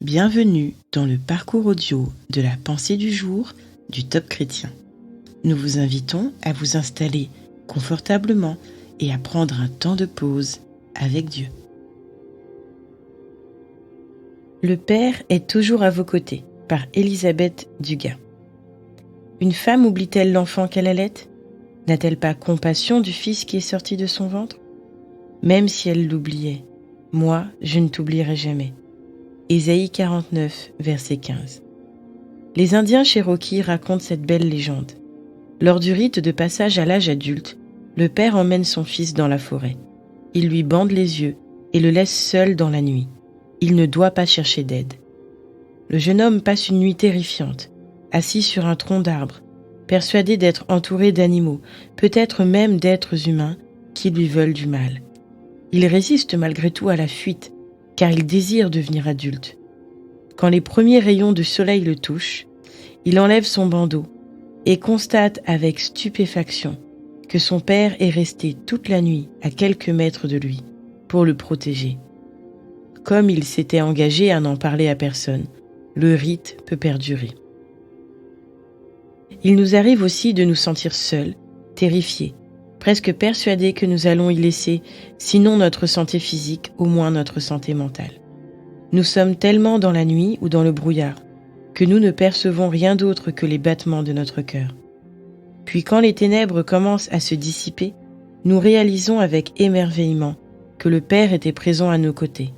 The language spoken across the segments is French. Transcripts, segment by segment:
Bienvenue dans le parcours audio de la pensée du jour du Top Chrétien. Nous vous invitons à vous installer confortablement et à prendre un temps de pause avec Dieu. Le Père est toujours à vos côtés, par Elisabeth Dugas. Une femme oublie-t-elle l'enfant qu'elle allait? N'a-t-elle pas compassion du fils qui est sorti de son ventre? Même si elle l'oubliait, moi, je ne t'oublierai jamais. Ésaïe 49, verset 15. Les Indiens Cherokees racontent cette belle légende. Lors du rite de passage à l'âge adulte, le père emmène son fils dans la forêt. Il lui bande les yeux et le laisse seul dans la nuit. Il ne doit pas chercher d'aide. Le jeune homme passe une nuit terrifiante, assis sur un tronc d'arbre, persuadé d'être entouré d'animaux, peut-être même d'êtres humains qui lui veulent du mal. Il résiste malgré tout à la fuite, car il désire devenir adulte. Quand les premiers rayons du soleil le touchent, il enlève son bandeau et constate avec stupéfaction que son père est resté toute la nuit à quelques mètres de lui pour le protéger. Comme il s'était engagé à n'en parler à personne, le rite peut perdurer. Il nous arrive aussi de nous sentir seuls, terrifiés, presque persuadés que nous allons y laisser, sinon notre santé physique, au moins notre santé mentale. Nous sommes tellement dans la nuit ou dans le brouillard que nous ne percevons rien d'autre que les battements de notre cœur. Puis quand les ténèbres commencent à se dissiper, nous réalisons avec émerveillement que le Père était présent à nos côtés,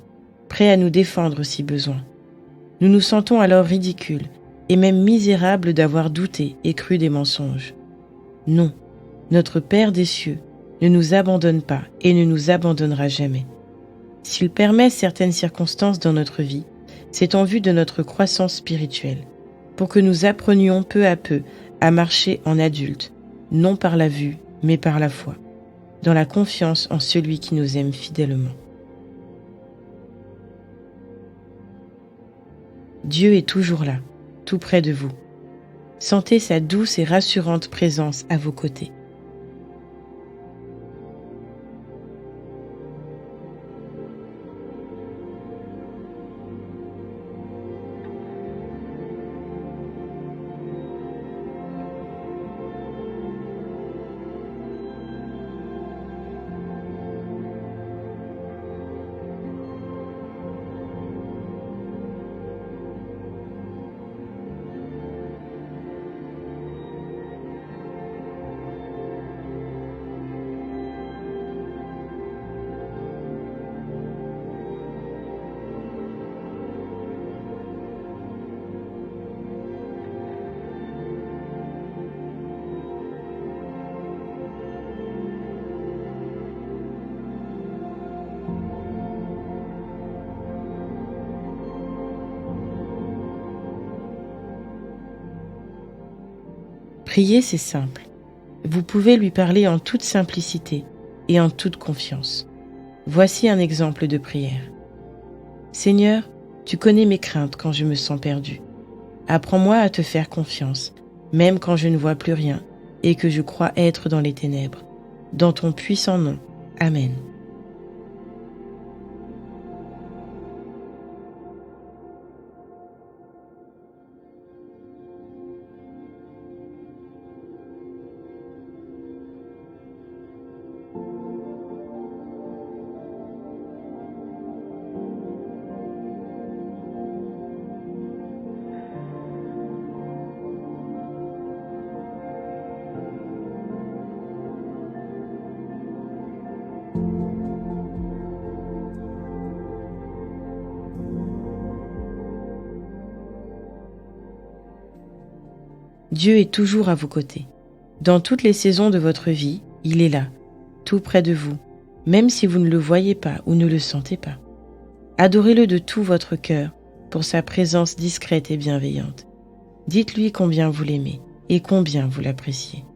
prêt à nous défendre si besoin. Nous nous sentons alors ridicules et même misérables d'avoir douté et cru des mensonges. Non. Notre Père des cieux ne nous abandonne pas et ne nous abandonnera jamais. S'il permet certaines circonstances dans notre vie, c'est en vue de notre croissance spirituelle, pour que nous apprenions peu à peu à marcher en adulte, non par la vue, mais par la foi, dans la confiance en celui qui nous aime fidèlement. Dieu est toujours là, tout près de vous. Sentez sa douce et rassurante présence à vos côtés. Prier, c'est simple. Vous pouvez lui parler en toute simplicité et en toute confiance. Voici un exemple de prière. Seigneur, tu connais mes craintes quand je me sens perdu. Apprends-moi à te faire confiance, même quand je ne vois plus rien et que je crois être dans les ténèbres. Dans ton puissant nom. Amen. Dieu est toujours à vos côtés. Dans toutes les saisons de votre vie, il est là, tout près de vous, même si vous ne le voyez pas ou ne le sentez pas. Adorez-le de tout votre cœur pour sa présence discrète et bienveillante. Dites-lui combien vous l'aimez et combien vous l'appréciez.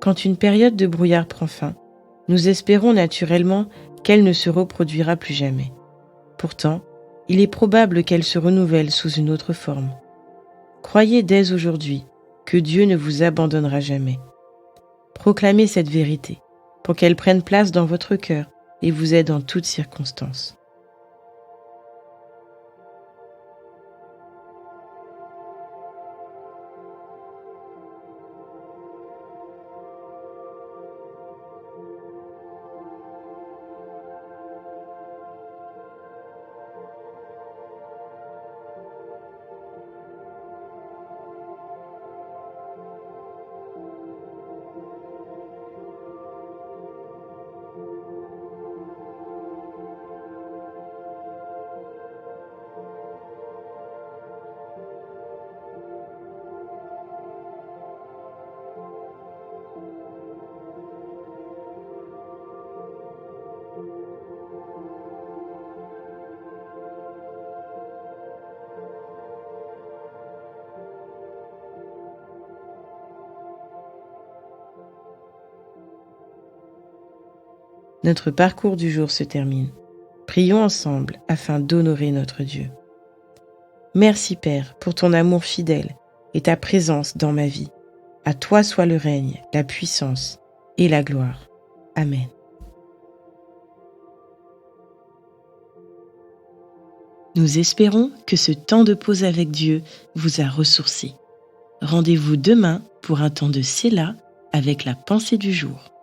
Quand une période de brouillard prend fin, nous espérons naturellement qu'elle ne se reproduira plus jamais. Pourtant, il est probable qu'elle se renouvelle sous une autre forme. Croyez dès aujourd'hui que Dieu ne vous abandonnera jamais. Proclamez cette vérité pour qu'elle prenne place dans votre cœur et vous aide en toutes circonstances. Notre parcours du jour se termine. Prions ensemble afin d'honorer notre Dieu. Merci Père pour ton amour fidèle et ta présence dans ma vie. À toi soit le règne, la puissance et la gloire. Amen. Nous espérons que ce temps de pause avec Dieu vous a ressourci. Rendez-vous demain pour un temps de Séla avec la pensée du jour.